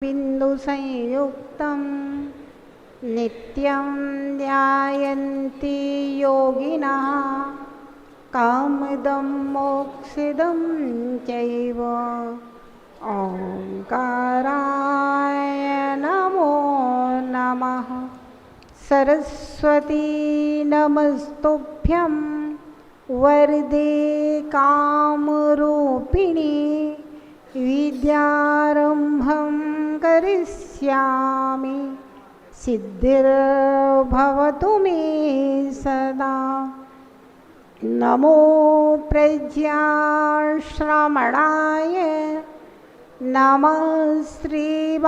बिन्दुसंयुक्तं नित्यं ध्यायन्ति योगिनः कामदं मोक्षदं चैव। ओंकाराय नमो नमः। सरस्वती नमस्तुभ्यं वरदे कामरूपिणी विद्यारम्भं करिष्यामि सिद्धिर्भवतु मे सदा। नमो प्रज्ञाश्रमणाय नमः श्रीबालयोगिने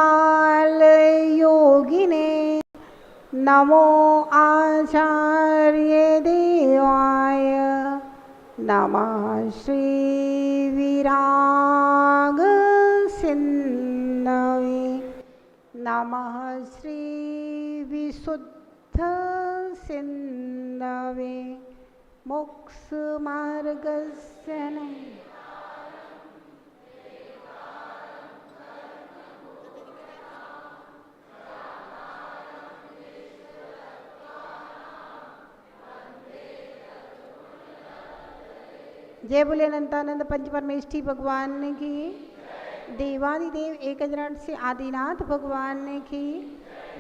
नमो आचार्यदेवाय नमः श्रीविरागसिन्धवे नमः श्रीविशुद्धसिन्धवे मोक्षमार्गस्य जय बोले अनंतानंद पंच परमेष्ठी भगवान की। देवादिदेव एकराट से आदिनाथ भगवान की।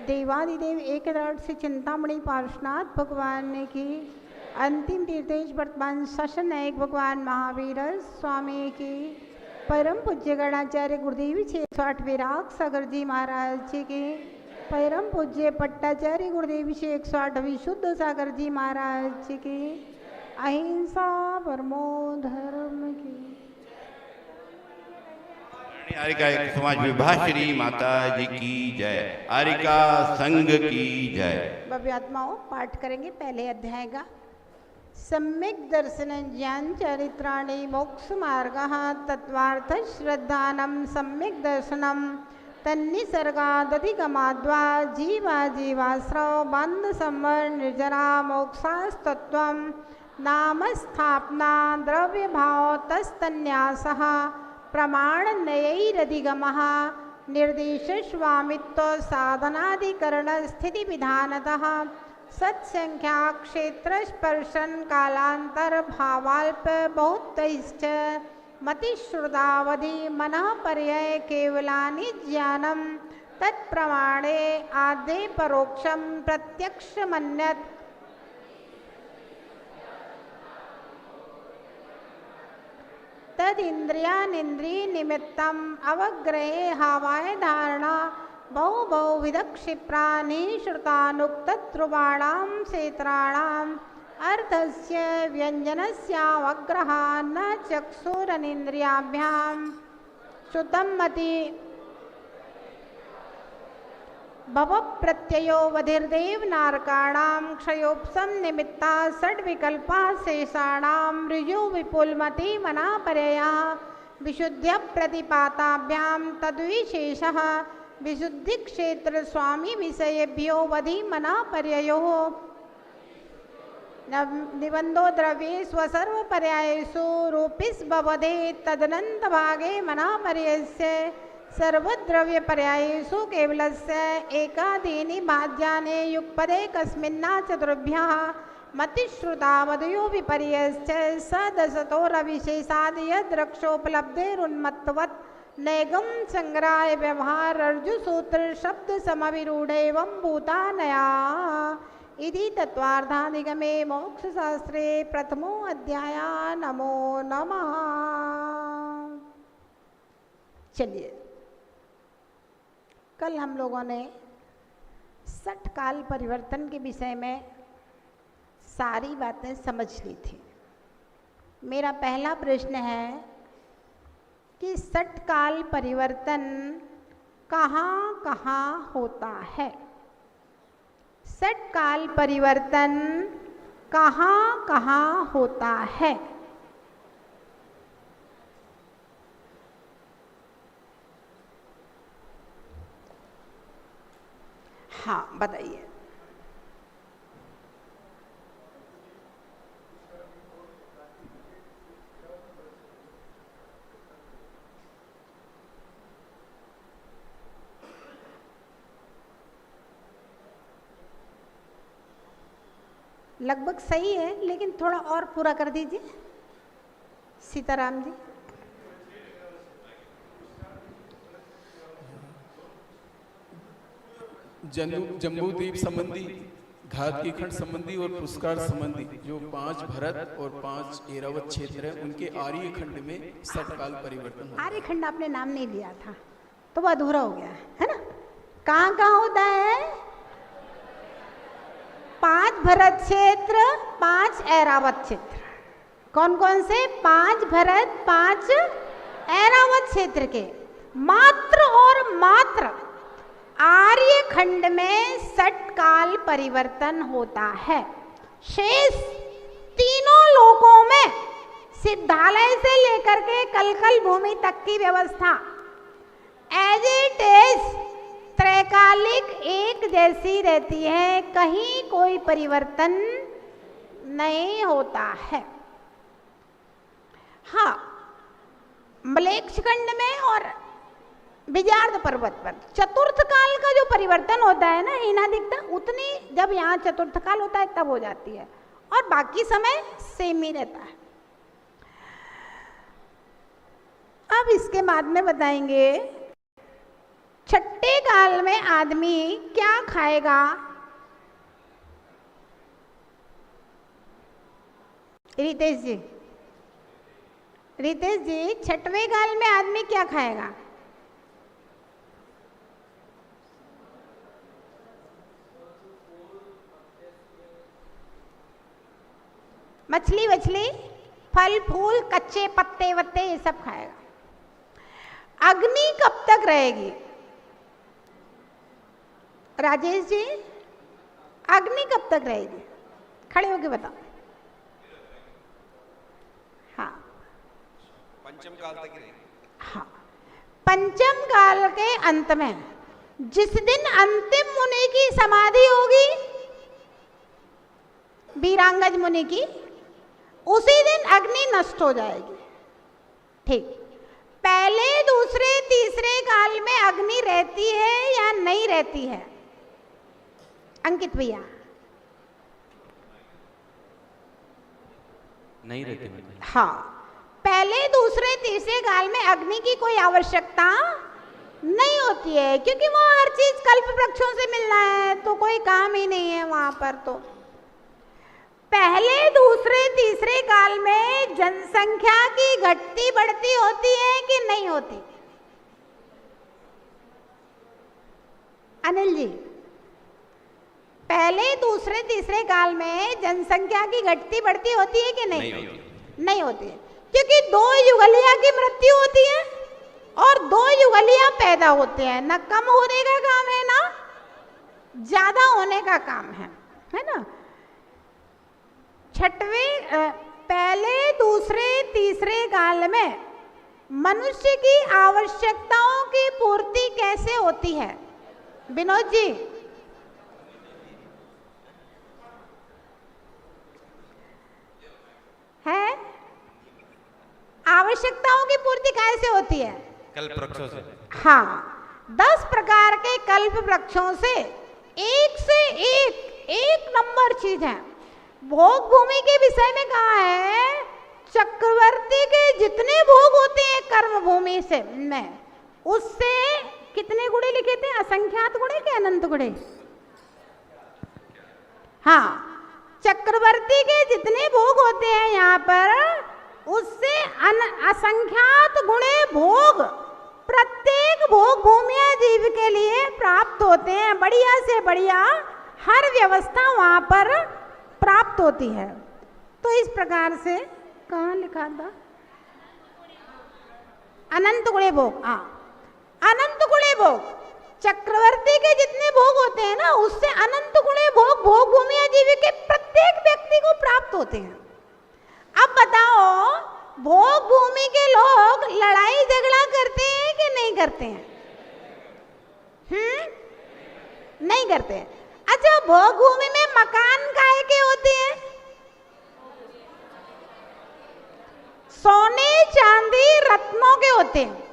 देवादिदेव एकराट से चिंतामणि पार्श्वनाथ भगवान की। अंतिम तीर्थेश वर्तमान शासन नायक भगवान महावीर स्वामी की। परम पूज्य गणाचार्य गुरुदेवी 108 विराग सागर जी महाराज जी की। परम पूज्य पट्टाचार्य गुरुदेवी 108 विशुद्ध सागर जी महाराज जी की। अहिंसा परमो धर्म की। आरिका समाज विभा श्री माता जी की जय। आरिका संघ की जय। भव्य आत्माओं पाठ करेंगे पहले अध्याय का। सम्यक दर्शन ज्ञान चरित्राणि मोक्ष मार्गः तत्वार्थ श्रद्धानम सम्यक दर्शनम तन्निसर्गादधिगमाद्वा जीवा जीवाश्रव बंध संवर निर्जरा मोक्षास्तत्वं नाम स्थापना द्रव्य भाव तस्तन्यासः प्रमाण नयैरधिगमः निर्देश स्वामित्व साधनाधिकरण स्थिति विधानतः सत्संख्या क्षेत्र स्पर्शन कालांतर भावाल्प बहुतैश्च मतिश्रुतावधि मनः पर्यय केवलानि ज्ञानं तत्प्रमाणे आद्ये परोक्षं प्रत्यक्ष मन्यत् तदिन्द्रियानिन्द्रिय निमित्तम् अवग्रहे हावाय धारणा बहु बहुविधक्षिप्राणि श्रुतानुक्तध्रुवाणां क्षेत्राणाम् अर्थस्य व्यञ्जनस्यावग्रहा न चक्षुरनिन्द्रियाभ्यां श्रुतं मति भव प्रत्ययो वधिर्देव नारकाणां क्षयोप्सं निमित्ता षड्विकल्पा शेषाणां ऋजु विपुलमति मनापरया विशुद्ध्य प्रतिपाताभ्यां तद्विशेषः विशुद्धि क्षेत्र स्वामी विषयेभ्यो वधि मनापर्ययोः निबंधो द्रव्ये स्वसर्वपर्यायेषु रूपिस् भवदे तदनंत भागे मनापर्यस्य सर्वद्रव्यपर्यायेषु केवलस्य एकादीनि भाज्यानि युगपदे कस्मिन्ना चतुर्भ्यः मतिश्रुतावधयो विपर्ययश्च सदसतोरविशेषाद् यद्रक्षोपलब्धेरुन्मत्तवत् नैगं संग्राय व्यवहार अर्जुसूत्र शब्द समविरूढेवं भूतानया इति तत्वार्धाधिगमे मोक्षशास्त्रे प्रथमो अध्याय। नमो नमः। चलिए, कल हम लोगों ने षटकाल परिवर्तन के विषय में सारी बातें समझ ली थी। मेरा पहला प्रश्न है कि षटकाल परिवर्तन कहाँ कहाँ होता है। षटकाल परिवर्तन कहाँ कहाँ होता है। हाँ बताइए। लगभग सही है, लेकिन थोड़ा और पूरा कर दीजिए सीताराम जी। जम्बू द्वीप संबंधी, घात की खंड संबंधी और पुरस्कार संबंधी जो 5 भरत और 5 ऐरावत क्षेत्र है, उनके आर्य खंड में षटकाल परिवर्तन होता है। आर्य खंड आपने नाम नहीं लिया था तो वो अधूरा हो गया है ना। कहाँ कहाँ होता है? 5 भरत क्षेत्र, 5 ऐरावत क्षेत्र। कौन कौन से? 5 भरत, 5 ऐरावत क्षेत्र के मात्र और मात्र आर्य खंड में षटकाल परिवर्तन होता है। शेष तीनों लोकों में सिद्धालय से लेकर के कलकल भूमि तक की व्यवस्था एज इट इज त्रैकालिक एक जैसी रहती है, कहीं कोई परिवर्तन नहीं होता है। हाँ, मलेच्छ खंड में और विजार्द पर्वत पर चतुर्थ काल का जो परिवर्तन होता है ना, हीनादिकता उतनी जब यहाँ चतुर्थ काल होता है तब हो जाती है, और बाकी समय सेम ही रहता है। अब इसके बाद में बताएंगे छठे काल में आदमी क्या खाएगा। रितेश जी, रितेश जी, छठवें काल में आदमी क्या खाएगा? मछली वछली, फल फूल, कच्चे पत्ते वत्ते, ये सब खाएगा। अग्नि कब तक रहेगी? राजेश जी, अग्नि कब तक रहेगी? खड़े होके बताओ। हाँ, पंचम काल तक रहेगी। हाँ, पंचम काल के अंत में जिस दिन अंतिम मुनि की समाधि होगी, वीरांगज मुनि की, उसी दिन अग्नि नष्ट हो जाएगी। ठीक, पहले दूसरे तीसरे काल में अग्नि रहती है या नहीं रहती है? अंकित भैया। नहीं रहती। हाँ, पहले दूसरे तीसरे काल में अग्नि की कोई आवश्यकता नहीं होती है, क्योंकि वहाँ हर चीज कल्प वृक्षों से मिलना है, तो कोई काम ही नहीं है वहां पर। तो पहले दूसरे तीसरे काल में जनसंख्या की घटती बढ़ती होती है कि नहीं होती? अनिल जी, पहले दूसरे तीसरे काल में जनसंख्या की घटती बढ़ती होती है कि नहीं? नहीं होती है, क्योंकि 2 युगलिया की मृत्यु होती है और 2 युगलिया पैदा होते हैं। ना कम होने का काम है, ना ज्यादा होने का काम है ना। छठवें, पहले दूसरे तीसरे काल में मनुष्य की आवश्यकताओं की पूर्ति कैसे होती है? विनोद जी, है? आवश्यकताओं की पूर्ति कैसे होती है? कल्प वृक्षों से। हाँ, 10 प्रकार के कल्प वृक्षों से एक नंबर चीज है। भोग भूमि के विषय में कहा है, चक्रवर्ती के जितने भोग होते हैं कर्म भूमि से में, उससे कितने गुणे लिखे थे? असंख्यात गुणे के अनंत गुणे? हाँ, चक्रवर्ती के जितने भोग होते हैं यहाँ पर, उससे असंख्यात गुणे भोग प्रत्येक भोग भूमिया जीव के लिए प्राप्त होते हैं। बढ़िया से बढ़िया हर व्यवस्था वहां पर प्राप्त होती है। तो इस प्रकार से कहाँ लिखा था? अनंत गुणे भोग। हाँ, अनंत गुणे भोग, चक्रवर्ती के जितने भोग होते हैं ना, उससे अनंत गुणे भोग भोग भूमिया जीव के प्रत्येक व्यक्ति को प्राप्त होते हैं। अब बताओ, भोग भूमि के लोग लड़ाई झगड़ा करते हैं कि नहीं करते हैं? नहीं करते हैं। अच्छा, भोग भूमि में मकान काहे के होते हैं? सोने चांदी रत्नों के होते हैं।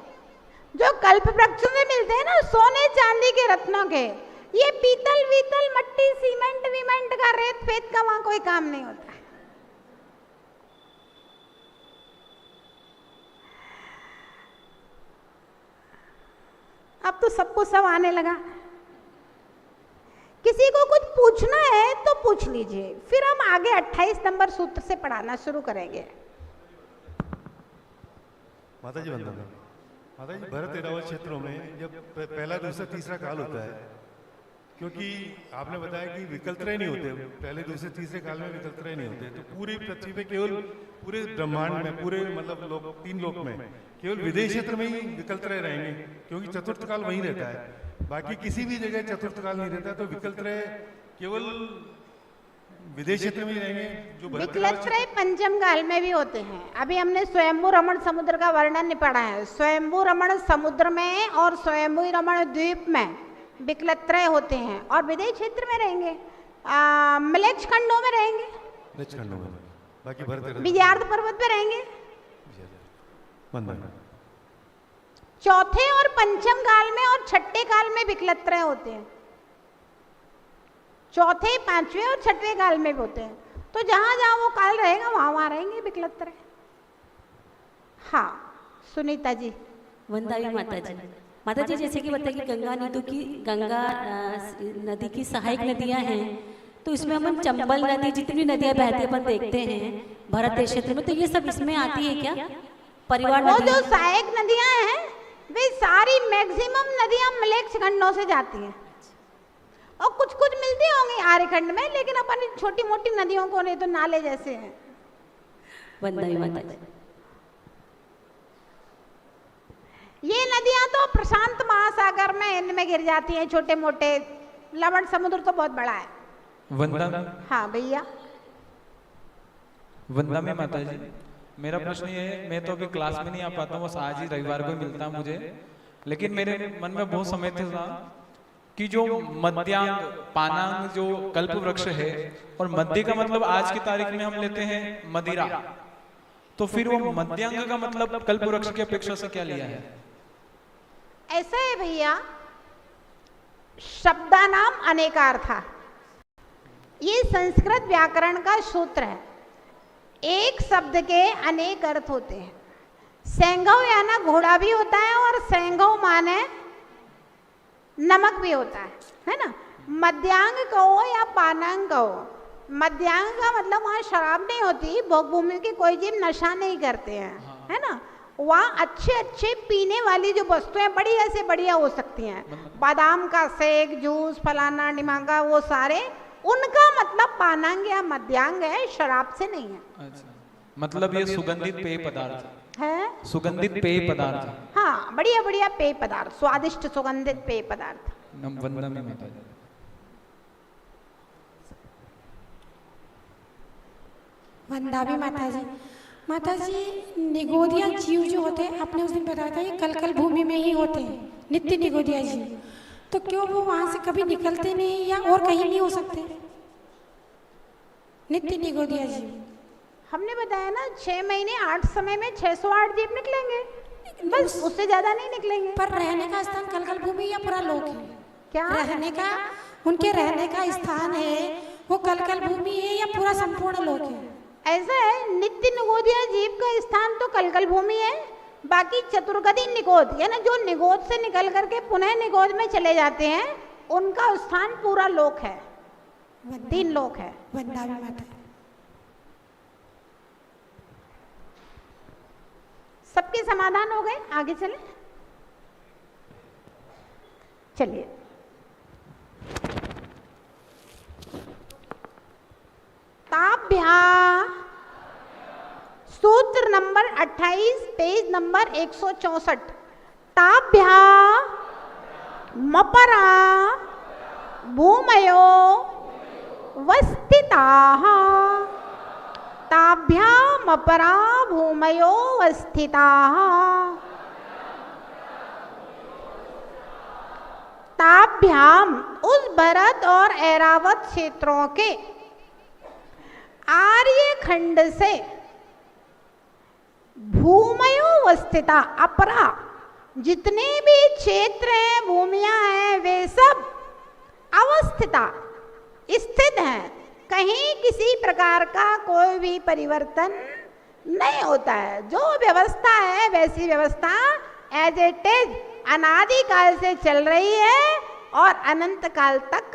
जो कल्प वृक्षों में मिलते हैं ना, सोने चांदी के रत्नों के, ये पीतल वीतल मट्टी सीमेंट वीमेंट का रेत फेत का वहां कोई काम नहीं होता है। अब तो सबको सब आने लगा। किसी को कुछ पूछना है तो पूछ लीजिए, फिर हम आगे 28 नंबर सूत्र से पढ़ाना शुरू करेंगे। माता जी वंदना। माता जी भरत ऐरावत क्षेत्रों में जब पहला दूसरा तीसरा काल होता है, क्योंकि आपने बताया कि विकल्पत्रय नहीं होते, पहले दूसरे तीसरे काल में विकल्पत्रय नहीं होते, तो पूरी पृथ्वी पे केवल पूरे ब्रह्मांड में पूरे मतलब लोक 3 लोक में केवल विदेश क्षेत्र में ही विकल्पत्रय रहेंगे, क्योंकि चतुर्थ काल वहीं रहता है। बाकी किसी भी जगह चतुर्थ काल नहीं रहता, तो विकल्पत्रय केवल विदेश क्षेत्र में ही रहेंगे। जो विकल्पत्रय पंचम काल में भी होते हैं। अभी हमने स्वयंभू रमण समुद्र का वर्णन नहीं पढ़ा है। स्वयंभू रमण समुद्र में और स्वयंभू रमण द्वीप में विकल्पत्रय होते हैं, और विदेश क्षेत्र में रहेंगे, मलेच्छ खंडों में रहेंगे, बाकी भरत विजयार्ध पर्वत पे रहेंगे। वंदना। चौथे और पंचम काल में और छठे काल में विकल्पत्रय होते हैं। चौथे, पांचवें और छठवें काल में भी होते हैं। तो जहां जहां वो काल रहेगा वहां वहां रहेंगे विकल्पत्रय। हाँ सुनीता जी। वंदावी माता जी। माता जी जैसे कि बताया कि गंगा नदी की सहायक नदियां हैं, तो इसमें हम चंबल नदी जितनी नदियां बहती अपन देखते हैं भारत देश क्षेत्र में, तो ये सब इसमें आती है क्या? परिवार वो जो सहायक नदियां हैं वे सारी मैक्सिमम नदियां मलेच्छ खंडों से जाती हैं, और कुछ कुछ मिलती होंगी आर्यखंड में, लेकिन अपन छोटी मोटी नदियों को नहीं तो नाले जैसे हैं। वंदावी माता जी। ये नदियां तो प्रशांत महासागर में इनमें गिर जाती हैं, छोटे मोटे। लवण समुद्र तो बहुत बड़ा है। वंदना। हाँ भैया। वंदना में माता जी, मेरा प्रश्न ये है, मैं तो अभी क्लास में नहीं आ पाता हूँ, बस आज ही रविवार को मिलता मुझे, लेकिन मेरे मन में बहुत समय था कि जो मध्यांग पानांग जो कल्प वृक्ष है, और मध्य का मतलब आज की तारीख में हम लेते हैं मदिरा, तो फिर वो मध्यांग का मतलब कल्प वृक्ष की अपेक्षा से क्या लिया है? ऐसा है भैया, शब्दानाम अनेकार्था, ये संस्कृत व्याकरण का सूत्र है। एक शब्द के अनेक अर्थ होते हैं। सैंघव याना घोड़ा भी होता है, और सैंघव माने नमक भी होता है ना। मध्यांग कहो या पानांग कहो, मध्यांग का मतलब वहाँ शराब नहीं होती, भोग भूमि के कोई जीव नशा नहीं करते हैं, है ना। वहाँ अच्छे अच्छे पीने वाली जो वस्तुएं बढ़िया से बढ़िया हो सकती हैं, बादाम का शेक, जूस, फलाना ढिमाका, वो सारे, उनका मतलब पानांग या मध्यांग है, शराब से नहीं है। अच्छा, मतलब ये सुगंधित पेय पदार्थ है, सुगंधित पेय पदार्थ। हाँ, बढ़िया बढ़िया पेय पदार्थ, स्वादिष्ट सुगंधित पेय पदार्थ। वंदना में माता जी। वंदावी माता जी। माता जी, निगोदिया जीव जो होते हैं, आपने उस दिन बताया था ये कलकल भूमि में ही होते हैं, नित्य निगोदिया जीव, तो क्यों वो वहां से कभी निकलते नहीं या और कहीं नहीं हो सकते? नित्य निगोदिया जीव हमने बताया ना, 6 महीने 8 समय में 608 जीव निकलेंगे, बस, उससे ज्यादा नहीं निकलेंगे। पर रहने का स्थान कलकल भूमि या पूरा लोक है? क्या रहने का, उनके रहने का स्थान है वो कलकल भूमि है या पूरा संपूर्ण लोक है? ऐसा है, नित्य निगोदिया जीव का स्थान तो कलकल भूमि है, बाकी चतुर्गति निगोद, यानी जो निगोद से निकल करके पुनः निगोद में चले जाते हैं, उनका स्थान पूरा लोक है, 3 लोक है। वंदावी माता। सबके समाधान हो गए, आगे चले। चलिए, ताभ्या सूत्र नंबर 28 पेज नंबर 164। ताभ्या मपरा भूमयो वस्थिताः, ताभ्याम अपरा भूमयो वस्थिताः, ताभ्याम उस भरत और ऐरावत क्षेत्रों के आर्यखंड से भूमयो वस्थिता, अपरा जितने भी क्षेत्र हैं, भूमियां हैं, वे सब अवस्थिता, स्थित है, कहीं किसी प्रकार का कोई भी परिवर्तन नहीं होता है। जो व्यवस्था है वैसी व्यवस्था एज इट इज अनादि काल से चल रही है और अनंत काल तक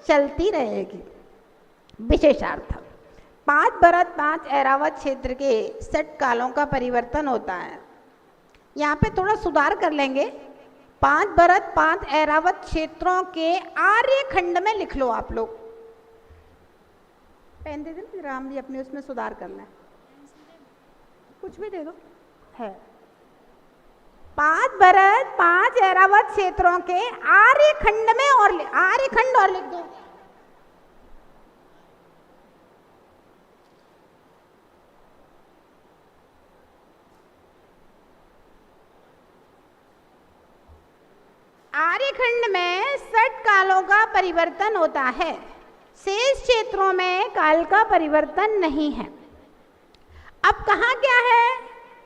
चलती रहेगी। विशेषार्थ 5 भरत 5 ऐरावत क्षेत्र के 6 कालों का परिवर्तन होता है। यहाँ पे थोड़ा सुधार कर लेंगे। 5 भरत 5 ऐरावत क्षेत्रों के आर्य खंड में लिख लो आप लोग। पेन दे दें राम जी, अपने उसमें सुधार करना है, कुछ भी दे दो है। 5 भरत 5 ऐरावत क्षेत्रों के आर्य खंड में और आर्य खंड और लिख दो। आर्यखंड में 6 कालों का परिवर्तन होता है, शेष क्षेत्रों में काल का परिवर्तन नहीं है। अब कहाँ क्या है?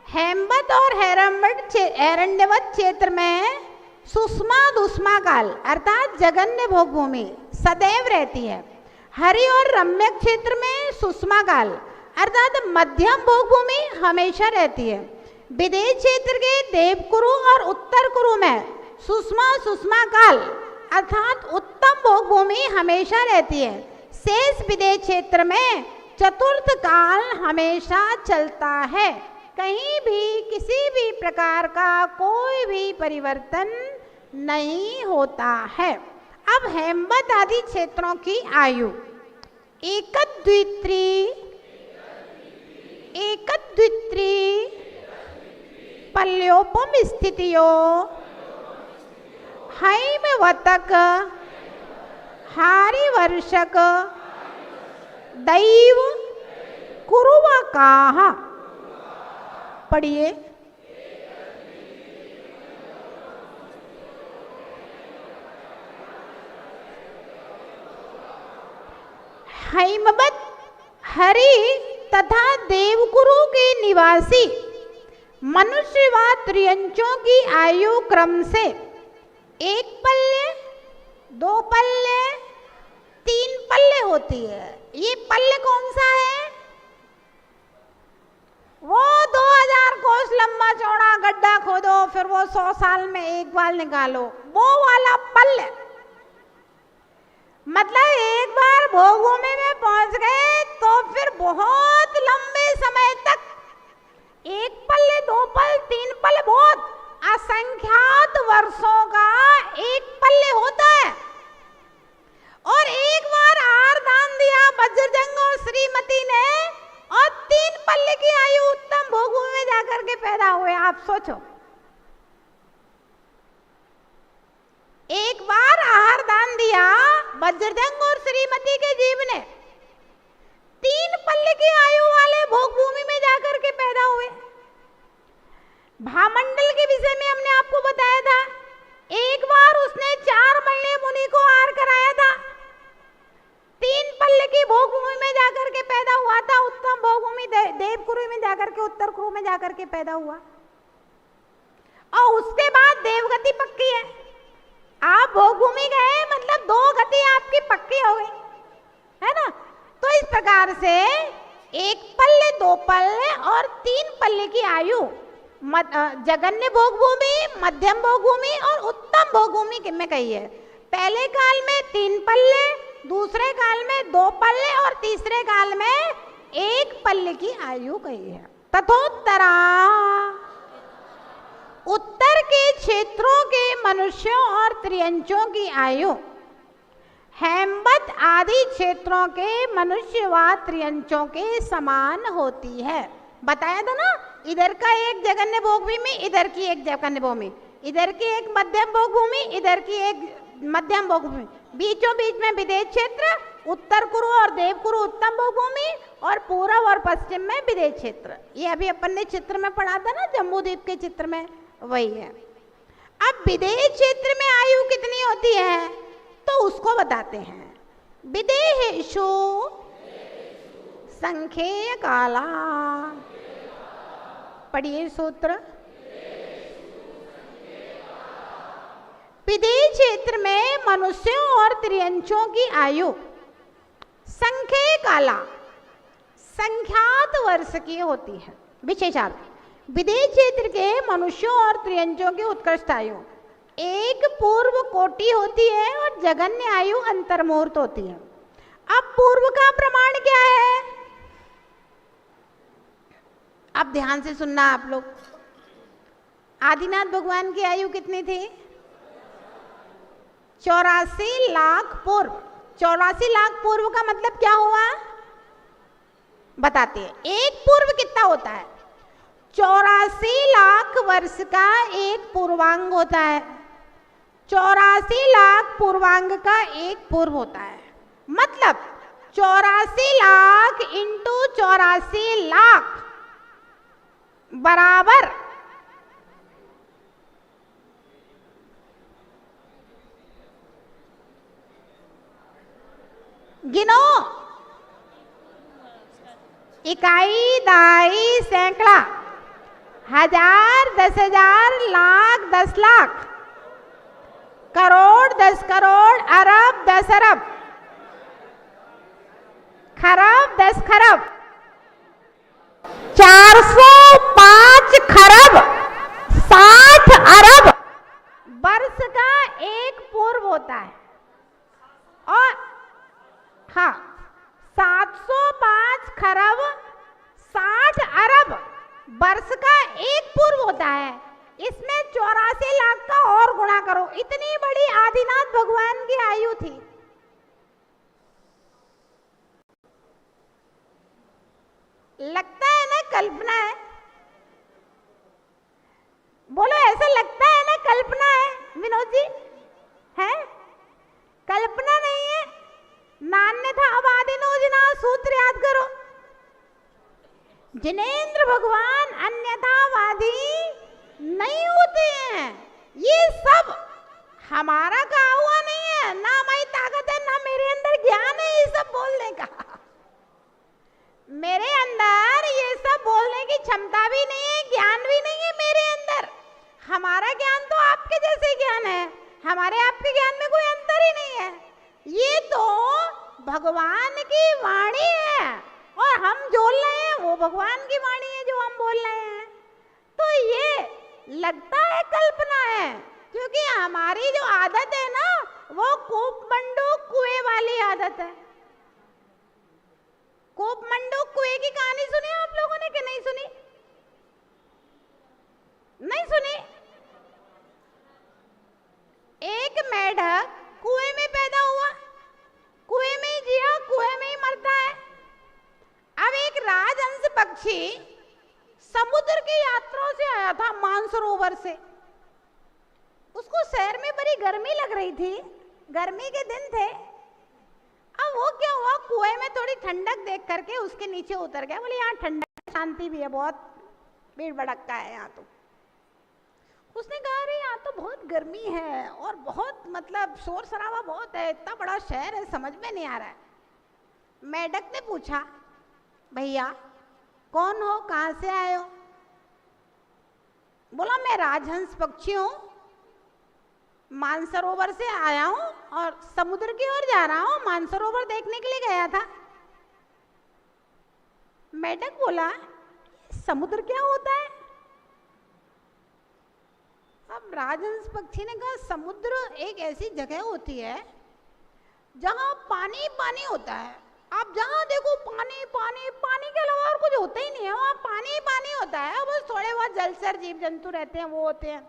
हेमवत और हैरण्यवत क्षेत्र में सुषमा दुष्मा काल अर्थात जगन्य भोग भूमि सदैव रहती है। हरि और रम्यक क्षेत्र में सुषमा काल अर्थात मध्यम भोग भूमि हमेशा रहती है। विदेश क्षेत्र के देवकुरु और उत्तर कुरु में सुषमा काल अर्थात उत्तम भोग भूमि हमेशा रहती है। शेष विदेश क्षेत्र में चतुर्थ काल हमेशा चलता है। कहीं भी किसी भी प्रकार का कोई भी परिवर्तन नहीं होता है। अब हेमवत आदि क्षेत्रों की आयु एकद्वित्री पल्योपम स्थितियों हैमवतक हारिवर्षक दैव कुरुवकाः। पढ़िए। हैमवत हरि तथा देवकुरु के निवासी मनुष्य व त्रियंचों की आयु क्रम से 1 पल्ले, 2 पल्ले, 3 पल्ले होती है। ये पल्ले कौन सा है? वो 2000 कोस लंबा चौड़ा गड्ढा खोदो फिर वो 100 साल में एक बार निकालो, वो वाला पल्ले। मतलब एक बार भोग भूमि में पहुंच गए तो फिर बहुत लंबे समय तक 1 पल्ले, 2 पल, 3 पल, बहुत असंख्यात वर्षों का 1 पल्ले होता है। और एक बार आहार दान दिया वज्रजंग और श्रीमती ने और 3 पल्ले की आयु उत्तम भोग भूमि में जाकर के पैदा हुए। आप सोचो, एक बार आहार दान दिया वज्रजंग और श्रीमती के जीव ने 3 पल्ले की आयु वाले भोग भूमि में जाकर के पैदा हुए। भामंडल के विषय में हमने आपको बताया था। एक बार उसने 4 महीने मुनि को आहार कराया था, 3 पल्ले की भोग भूमि में जाकर के पैदा हुआ था। उत्तम भोग भूमि देवकुरु में जाकर के उत्तर कुरु में जाकर के पैदा हुआ और उसके बाद देवगति पक्की है। आप भोग भूमि गए मतलब 2 गति आपकी पक्की हो गई है ना। तो इस प्रकार से 1 पल्ले, 2 पल्ले और 3 पल्ले की आयु जगन्य भोग भूमि, मध्यम भोग भूमि और उत्तम भोग भूमि में कही है। पहले काल में 3 पल्ले, दूसरे काल में 2 पल्ले और तीसरे काल में 1 पल्ले की आयु कही है। तथोत्तरा उत्तर के क्षेत्रों के मनुष्यों और त्रियंचों की आयु हेमवत आदि क्षेत्रों के मनुष्य व त्रियंचों के समान होती है। बताया था ना, इधर का एक जगन्य भोग भूमि, इधर की एक जगन्य भूमि, इधर की एक मध्यम भोग भूमि, इधर की एक मध्यम भोग भूमि, बीचों बीच में विदेश क्षेत्र, उत्तर कुरु और देवकुरु उत्तम भोग भूमि और पूर्व और पश्चिम में विदेश क्षेत्र। ये अभी अपन ने चित्र में पढ़ा था ना, जम्बू द्वीप के चित्र में, वही है। अब विदेश क्षेत्र में आयु कितनी होती है तो उसको बताते हैं। विदेहेषु संख्येय काला। पढ़िए सूत्र। विदेश क्षेत्र में मनुष्यों और त्रियंचों की आयु संख्या काला संख्यात वर्ष की होती है। विशेषार्थ, विदेश क्षेत्र के मनुष्यों और त्रियंचों की उत्कृष्ट आयु एक पूर्व कोटि होती है और जगन्य आयु अंतर्मुहूर्त होती है। अब पूर्व का प्रमाण क्या है? अब ध्यान से सुनना आप लोग। आदिनाथ भगवान की आयु कितनी थी? 84 लाख पूर्व। 84 लाख पूर्व का मतलब क्या हुआ बताते हैं। एक पूर्व कितना होता है? 84 लाख वर्ष का एक पूर्वांग होता है। 84 लाख पूर्वांग का एक पूर्व होता है। मतलब 84 लाख इंटू 84 लाख बराबर गिनो, इकाई, दहाई, सैकड़ा, हजार, 10,000, लाख, 10 लाख, करोड़, 10 करोड़, अरब, 10 अरब, खरब, 10 खरब, 405 खरब, 60 अरब वर्ष का एक पूर्व होता है। और हाँ, 705 खरब 60 अरब वर्ष का एक पूर्व होता है। इसमें 84 लाख का और गुणा करो, इतनी बड़ी आदिनाथ भगवान की आयु थी। लगता है ना कल्पना है? बोलो, ऐसा लगता है ना कल्पना है विनोद जी? है? कल्पना नहीं है। नान्यथावादिनो सूत्र याद करो। जिनेंद्र भगवान अन्यथावादी नहीं होते हैं। ये सब हमारा कहा हुआ नहीं है, ना हमारी ताकत है, ना मेरे अंदर ज्ञान है ये सब बोलने का। मेरे अंदर ये सब बोलने की क्षमता भी नहीं है, ज्ञान भी नहीं है मेरे अंदर। हमारा ज्ञान तो आपके जैसे ज्ञान है, हमारे आपके ज्ञान में कोई अंतर ही नहीं है। ये तो भगवान की वाणी है और हम बोल रहे हैं, वो भगवान की वाणी है जो हम बोल रहे हैं। तो ये लगता है कल्पना है, क्योंकि हमारी जो आदत है ना, वो कूपमंडू कुएं वाली आदत है। कूपमंडू कुएं की कहानी सुनी आप लोगों ने कि नहीं सुनी? नहीं सुनी? एक मेढक कुएं में पैदा हुआ, कुएं में ही जिया, कुएं में ही मरता है। अब एक राजहंस पक्षी समुद्र की यात्रा से आया था मानसरोवर से। उसको शहर में बड़ी गर्मी लग रही थी, गर्मी के दिन थे। अब वो क्या हुआ, कुएं में थोड़ी ठंडक देख करके उसके नीचे उतर गया। बोले यहाँ ठंडक, शांति भी है, बहुत भीड़ भड़का है यहाँ तो। उसने कहा अरे यहाँ तो बहुत गर्मी है और बहुत मतलब शोर शराबा बहुत है, इतना बड़ा शहर है, समझ में नहीं आ रहा है। मेढक ने पूछा, भैया कौन हो, कहाँ से आए हो? बोला मैं राजहंस पक्षी हूँ, मानसरोवर से आया हूँ और समुद्र की ओर जा रहा हूँ, मानसरोवर देखने के लिए गया था। मेढक बोला समुद्र क्या होता है? अब राजहंस पक्षी ने कहा समुद्र एक ऐसी जगह होती है जहां पानी पानी होता है। आप जहां देखो पानी पानी, पानी के अलावा और कुछ होता ही नहीं है, वहां पानी ही पानी होता है। बस थोड़े बहुत जलचर जीव जंतु रहते हैं, वो होते हैं।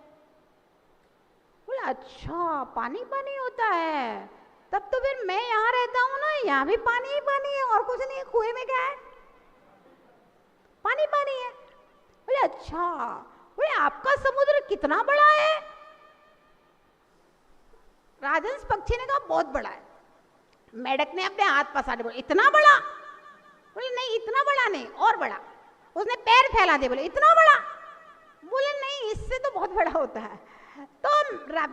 बोला अच्छा पानी पानी होता है, तब तो फिर मैं यहाँ रहता हूँ ना, यहाँ भी पानी ही पानी है और कुछ नहीं है। कुएं में क्या है? पानी पानी है। बोले अच्छा, बोले आपका समुद्र कितना बड़ा है? राजहंस पक्षी ने कहा बहुत बड़ा है। मेढक ने अपने हाथ पसारे, बोले इतना बड़ा? बोले नहीं इतना बड़ा नहीं, और बड़ा। उसने पैर फैला दिए, बोले इतना बड़ा? बोले नहीं इससे तो बहुत बड़ा होता है। तो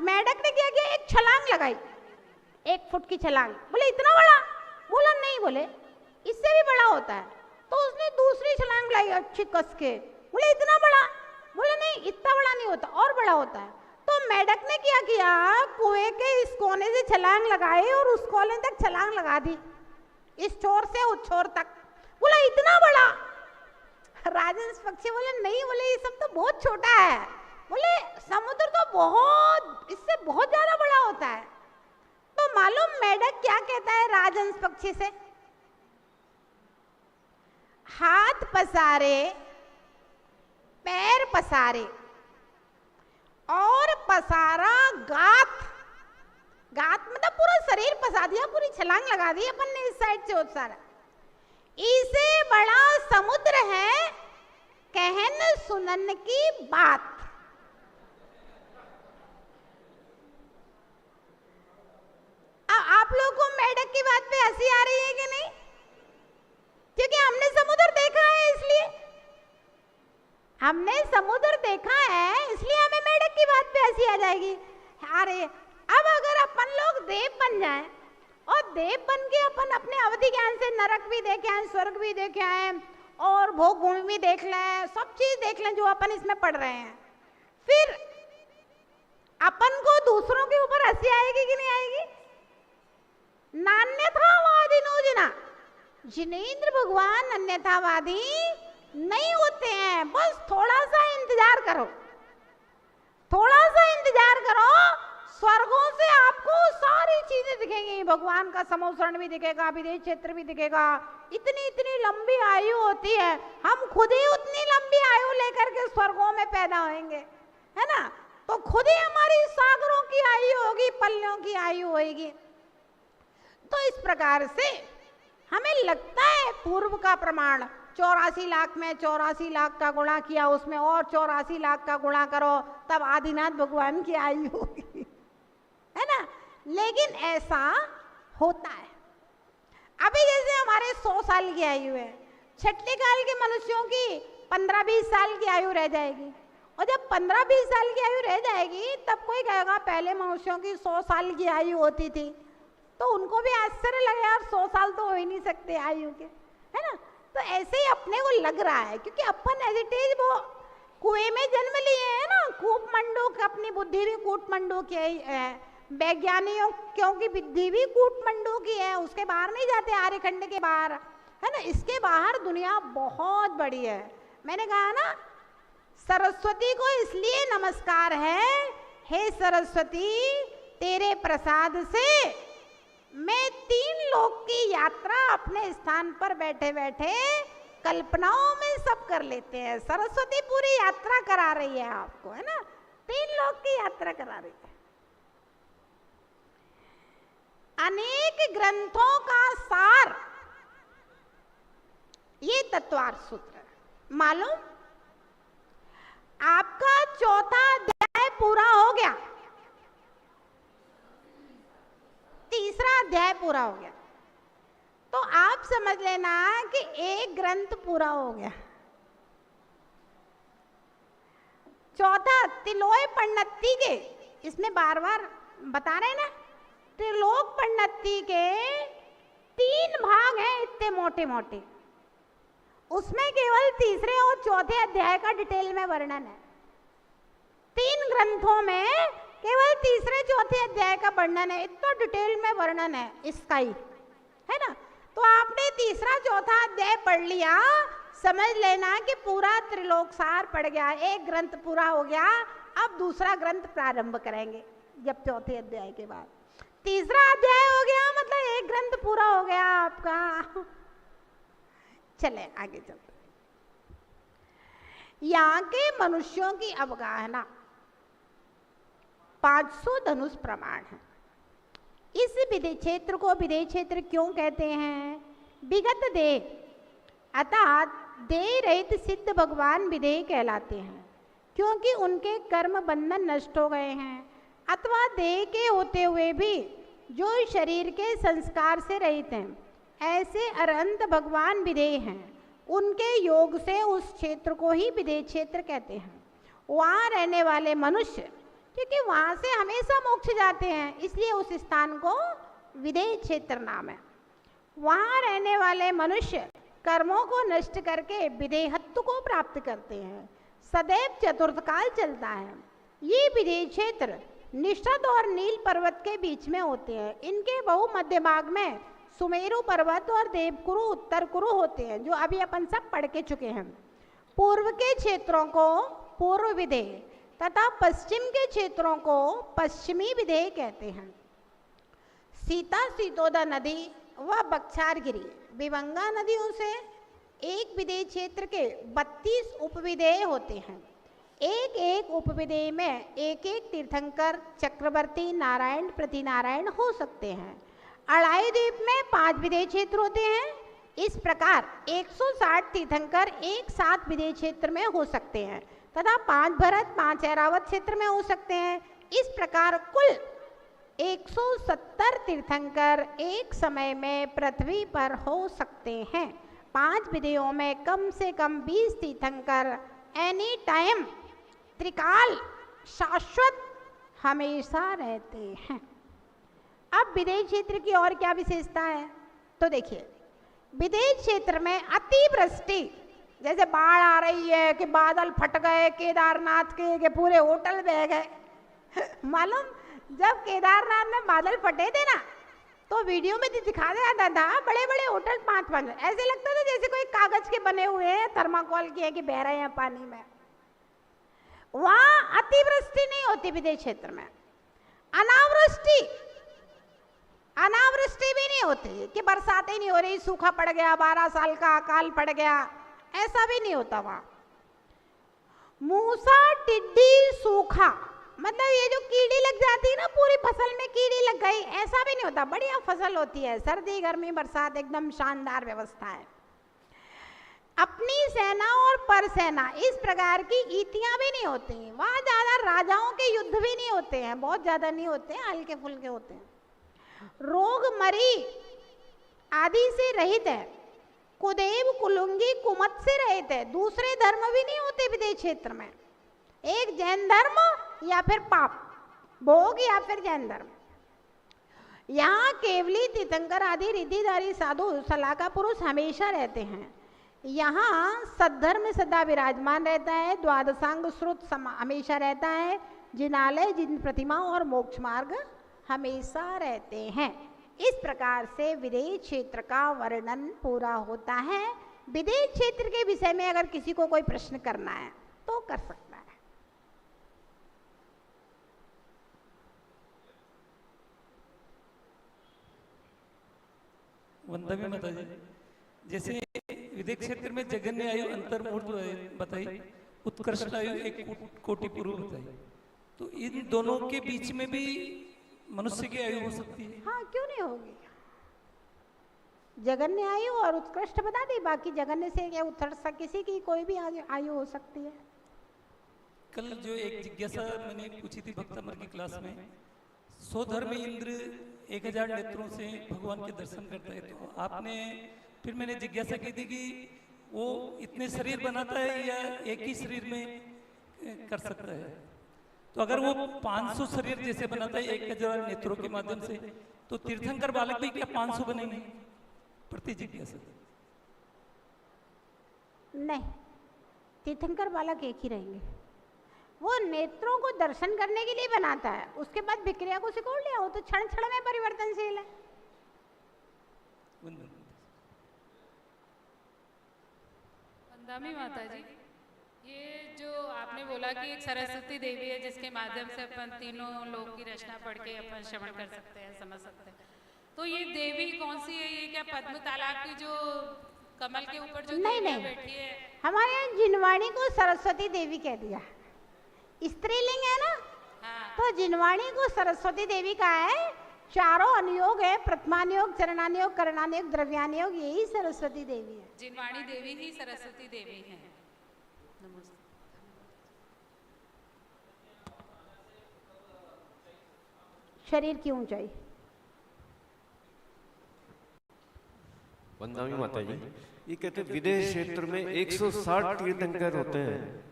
मेढक ने क्या किया, एक छलांग लगाई, 1 फुट की छलांग। बोले इतना बड़ा? बोला नहीं, बोले इससे भी बड़ा होता है। तो उसने दूसरी छलांग लाई अच्छी कस के, बोले इतना बड़ा? बोले नहीं इतना बड़ा नहीं होता, और बड़ा होता है। तो मेढक ने क्या किया, कुएं के इस कोने से छलांग लगाई और उस कोने तक छलांग लगा दी, इस छोर से उस छोर तक। बोला इतना बड़ा। राजहंस पक्षी बोले नहीं, बोले ये सब तो बहुत छोटा है। बोले समुद्र तो बहुत, इससे बहुत ज्यादा बड़ा होता है। तो मालूम मेढक क्या कहता है राजहंस पक्षी से, हाथ पसारे पैर पसारे और पसारा गात, गात मतलब पूरा शरीर पसा दिया, पूरी छलांग लगा दी अपन ने इस साइड से उस सारा। इसे बड़ा समुद्र है कहन सुनन की बात। आप लोगों को मेढक की बात पे हंसी आ रही है कि नहीं? क्योंकि हमने समुद्र देखा है, इसलिए हमने समुद्र देखा है, इसलिए हमें मेढक की बात पे हंसी आ जाएगी। अरे अब अगर अपन लोग देव बन जाएं और देव बन के अपन अपने अवधि ज्ञान से नरक भी देखे आए, स्वर्ग भी देखे आए और भोग भूमि भी देख लें, सब चीज देख लें जो अपन इसमें पढ़ रहे हैं, फिर अपन को दूसरों के ऊपर हंसी आएगी कि नहीं आएगी? नान्यथावादी नो जिनेंद्र भगवान अन्यथावादी नहीं होते हैं। बस थोड़ा सा इंतजार करो, थोड़ा सा इंतजार करो, स्वर्गों से आपको सारी चीजें दिखेंगी। भगवान का समोसरण भी दिखेगा, विदेश क्षेत्र भी दिखेगा। इतनी इतनी लंबी आयु होती है, हम खुद ही उतनी लंबी आयु लेकर के स्वर्गों में पैदा होंगे, है ना? तो खुद ही हमारी सागरों की आयु होगी, पल्लियों की आयु होगी। तो इस प्रकार से हमें लगता है पूर्व का प्रमाण 84 लाख में 84 लाख का गुणा किया, उसमें और 84 लाख का गुणा करो, तब आदिनाथ भगवान की आयु होगी, है ना? लेकिन ऐसा होता है। अभी जैसे हमारे 100 साल की आयु है, छठे काल के मनुष्यों की 15-20 साल की आयु रह जाएगी। और जब 15-20 साल की आयु रह जाएगी तब कोई कहेगा पहले मनुष्यों की 100 साल की आयु होती थी। तो उनको भी आश्चर्य लगे, यार 100 साल तो हो ही नहीं सकते आयु के, है ना? तो ऐसे ही अपने को लग रहा है, क्योंकि अपन एज इट इज वो कुएं में जन्म लिए हैं ना, कूटमंडूक, अपनी बुद्धि भी कूटमंडूक है, वैज्ञानिकों क्योंकि बुद्धि भी कूटमंडूक की है, उसके बाहर नहीं जाते, आर्यखंड के बाहर, है ना? इसके बाहर दुनिया बहुत बड़ी है। मैंने कहा ना, सरस्वती को इसलिए नमस्कार है, हे सरस्वती तेरे प्रसाद से मैं 3 लोक की यात्रा अपने स्थान पर बैठे बैठे कल्पनाओं में सब कर लेते हैं। सरस्वती पूरी यात्रा करा रही है आपको, है ना? 3 लोक की यात्रा करा रही है। अनेक ग्रंथों का सार ये तत्वार्थ सूत्र है। मालूम, आपका 4था अध्याय पूरा हो गया, 3रा अध्याय पूरा हो गया, तो आप समझ लेना कि एक ग्रंथ पूरा हो गया। 4था त्रिलोक पन्नति के, इसमें बार बार बता रहे ना, त्रिलोक पन्नति के 3 भाग हैं इतने मोटे मोटे, उसमें केवल 3रे और 4थे अध्याय का डिटेल में वर्णन है। 3 ग्रंथों में केवल 3रे 4थे अध्याय का वर्णन है, इतना डिटेल में वर्णन है इसका ही, है ना? तो आपने 3रा 4था अध्याय पढ़ लिया, समझ लेना कि पूरा त्रिलोक सार पड़ गया, एक ग्रंथ पूरा हो गया। अब दूसरा ग्रंथ प्रारंभ करेंगे जब 4थे अध्याय के बाद। 3रा अध्याय हो गया मतलब एक ग्रंथ पूरा हो गया आपका। चले आगे चलते। यहाँ के मनुष्यों की अवगाहना 500 धनुष प्रमाण है। इस विदेह क्षेत्र को विदेह क्षेत्र क्यों कहते हैं? विगत देह अर्थात देह रहित सिद्ध भगवान विदेह कहलाते हैं, क्योंकि उनके कर्म बंधन नष्ट हो गए हैं, अथवा देह के होते हुए भी जो शरीर के संस्कार से रहित हैं, ऐसे अरहंत भगवान विदेह हैं। उनके योग से उस क्षेत्र को ही विदेह क्षेत्र कहते हैं। वहाँ रहने वाले मनुष्य, क्योंकि वहाँ से हमेशा मोक्ष जाते हैं, इसलिए उस स्थान को विदेह क्षेत्र नाम है। वहाँ रहने वाले मनुष्य कर्मों को नष्ट करके विदेहत्व को प्राप्त करते हैं। सदैव चतुर्थ काल चलता है। ये विदेश क्षेत्र निषद और नील पर्वत के बीच में होते हैं। इनके बहुमध्य भाग में सुमेरु पर्वत और देवकुरु उत्तर कुरु होते हैं, जो अभी अपन सब पढ़ के चुके हैं। पूर्व के क्षेत्रों को पूर्व विदेह तथा पश्चिम के क्षेत्रों को पश्चिमी विदेह कहते हैं। सीता सीतोदा नदी व बक्सारगिरी विबंगा नदियों से एक विदेह क्षेत्र के 32 उपविदेह होते हैं। एक एक उपविदेह में एक एक तीर्थंकर, चक्रवर्ती, नारायण, प्रतिनारायण हो सकते हैं। अड़ाई द्वीप में 5 विदेह क्षेत्र होते हैं। इस प्रकार 160 तीर्थंकर एक साथ विदेह क्षेत्र में हो सकते हैं तथा 5 भरत, 5 ऐरावत क्षेत्र में हो सकते हैं। इस प्रकार कुल 170 तीर्थंकर एक समय में पृथ्वी पर हो सकते हैं। 5 विदेहों में कम से कम 20 तीर्थंकर एनी टाइम, त्रिकाल, शाश्वत, हमेशा रहते हैं। अब विदेश क्षेत्र की और क्या विशेषता है, तो देखिए, विदेश क्षेत्र में अतिवृष्टि, जैसे बाढ़ आ रही है कि बादल फट गए केदारनाथ के पूरे होटल बह गए। मालूम, जब केदारनाथ में बादल फटे थे ना, तो वीडियो में दिखा जाता था बड़े बड़े होटल 5-5, ऐसे लगता था जैसे कोई कागज के बने हुए हैं, थर्माकोल के, कि बह रहे हैं पानी में। वहां अतिवृष्टि नहीं होती विदेश क्षेत्र में। अनावृष्टि भी नहीं होती कि बरसातें नहीं हो रही, सूखा पड़ गया, 12 साल का अकाल पड़ गया, ऐसा भी नहीं होता वहां। मूसा, टिड्डी, सूखा, मतलब ये जो कीड़ी लग जाती है ना, पूरी फसल में कीड़ी लग गई, ऐसा भी नहीं होता। बढ़िया फसल होती है, सर्दी, गर्मी, बरसात, एकदम शानदार व्यवस्था है। अपनी सेना और पर सेना, इस प्रकार की ईतियां भी नहीं होती। वहां ज्यादा राजाओं के युद्ध भी नहीं होते हैं, बहुत ज्यादा नहीं होते हैं, हल्के फुल्के होते हैं। रोग मरी आदि से रहित है। कुदेव, कुलुंगी, कुमत से रहित है। दूसरे धर्म भी नहीं होते विदेश क्षेत्र में। एक जैन धर्म या फिर पाप भोग या फिर जैन धर्म। यहाँ केवली, तीर्थंकर आदि रिद्धिधारी साधु, सलाहका पुरुष हमेशा रहते हैं। यहाँ सद्धर्म सदा विराजमान रहता है। द्वादशांग श्रुत हमेशा रहता है। जिनालय, जिन प्रतिमा और मोक्ष मार्ग हमेशा रहते हैं। इस प्रकार से विदेश क्षेत्र का वर्णन पूरा होता है। विदेश क्षेत्र के विषय में अगर किसी को कोई प्रश्न करना है तो कर सकता है। वंदना माता जी, जैसे विदेश क्षेत्र में जगन्य आयु अंतर्मूर्त बताई, उत्कृष्ट आयु एक कोटि पूर्व बताई, तो इन दोनों के बीच में भी मनुष्य की आयु हो सकती है? हाँ, क्यों नहीं होगी। जगन्य आयु और उत्कृष्ट बता दी, बाकी जगन्य से क्या उत्कृष्ट, किसी की कोई भी आयु हो सकती है। कल जो एक जिज्ञासा मैंने पूछी थी भक्तमर की क्लास में, 100 धर्म इंद्र 1000 नेत्रों से भगवान के दर्शन करता है, तो आपने फिर मैंने जिज्ञासा की थी कि वो इतने शरीर बनाता है या एक ही शरीर में कर सकता है? तो अगर वो 500 शरीर जैसे बनाता है 1000 नेत्रों के माध्यम से, तो तीर्थंकर बालक भी क्या 500 बनेंगे? प्रति जिज्ञासा। नहीं, तीर्थंकर बालक एक ही रहेंगे। वो नेत्रों को दर्शन करने के लिए बनाता है, उसके बाद विक्रिया को सिकोड़ लिया, वो तो क्षण क्षण में परिवर्तनशील है। वंदामी माता जी, ये जो आपने बोला कि एक सरस्वती देवी है जिसके माध्यम से अपन तीनों लोक की रचना पढ़ के अपन श्रवण कर सकते हैं, समझ सकते हैं, तो ये देवी कौन सी है? ये क्या पद्म तालाब की जो कमल के ऊपर जो नहीं, बैठी है? हमारे यहाँ जिनवाणी को सरस्वती देवी कह दिया, स्त्रीलिंग है ना। हाँ। तो जिनवाणी को सरस्वती देवी का है। चारों अनुयोग है, प्रथमानुयोग, चरणानुयोग, करणानुयोग, द्रव्यानुयोग, यही सरस्वती देवी है। जिनवाणी देवी ही सरस्वती देवी है। नमस्ते। शरीर की ऊंचाई। वंदना माता जी, ये कहते हैं विदेश क्षेत्र में 160 तीर्थंकर होते हैं।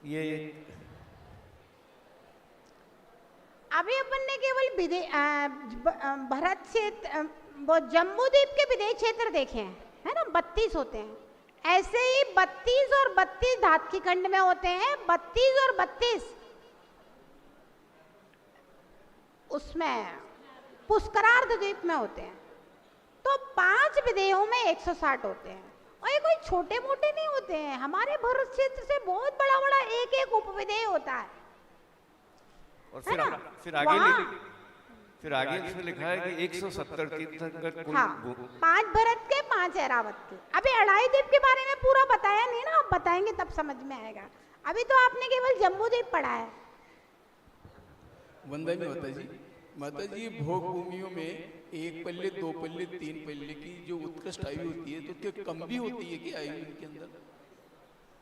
ये अभी अपन ने केवल भरत क्षेत्र, वो जम्बूद्वीप के विदेश क्षेत्र देखे हैं, है ना, 32 होते हैं। ऐसे ही 32 और 32 धातकी खंड में होते हैं। 32 और 32 उसमें पुष्करार्ध द्वीप में होते हैं। तो 5 विदेहों में 160 होते हैं और ये कोई छोटे मोटे नहीं होते हैं। हमारे भरत क्षेत्र से बहुत बड़ा बड़ा एक एक उपविदेह होता है। और फिर आगे इसमें लिखा है कि 170 तीर्थंकर कुल। हाँ, 5 भरत के 5 ऐरावत के। अभी अढ़ाई द्वीप के बारे में पूरा बताया नहीं ना, आप बताएंगे तब समझ में आएगा। अभी तो आपने केवल जम्बू द्वीप पढ़ा है। वंदनीय माता जी भोग भूमियों में 1 पल्ले 2 पल्ले 3 पल्ले की जो उत्कृष्ट आयु होती है, तो क्या कम भी होती है कि आयु इनके अंदर,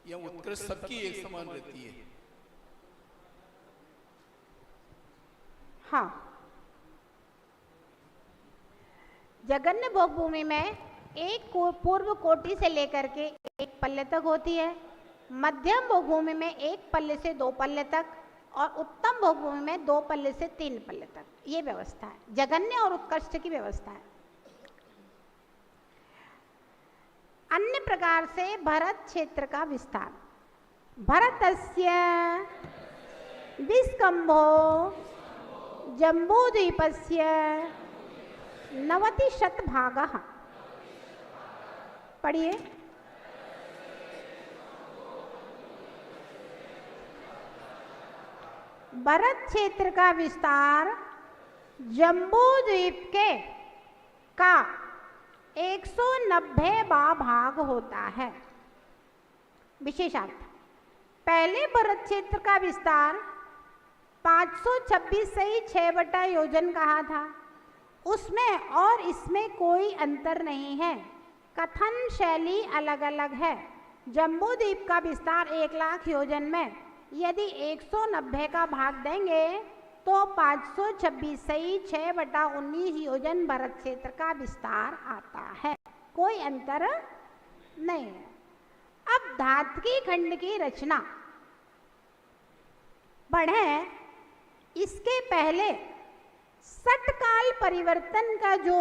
या उत्कृष्ट सबकी एक समान रहती है? हाँ, जगन्य भोग भूमि में एक पूर्व कोटि से लेकर के 1 पल्ले तक होती है, मध्यम भोग भूमि में 1 पल्ले से 2 पल्ले तक और उत्तम भोग भूमि में 2 पल्ले से 3 पल्ले तक। ये व्यवस्था है, जगन्य और उत्कृष्ट की व्यवस्था है। अन्य प्रकार से भरत क्षेत्र का विस्तार। भरतस्य विस्कंभो जम्बूद्वीपस्य 90 भागः। पढ़िए। भरत क्षेत्र का विस्तार जम्बू द्वीप के का 190वां भाग होता है। विशेषार्थ, पहले भरत क्षेत्र का विस्तार 526 से ही 6 योजन कहा था। उसमें और इसमें कोई अंतर नहीं है, कथन शैली अलग अलग है। जम्बू द्वीप का विस्तार 1 लाख योजन में यदि 190 का भाग देंगे तो 526 से ही 6/19 योजन भरत क्षेत्र का विस्तार आता है, कोई अंतर नहीं है। अब धात्की खंड की रचना पढ़ें। इसके पहले सटकाल परिवर्तन का जो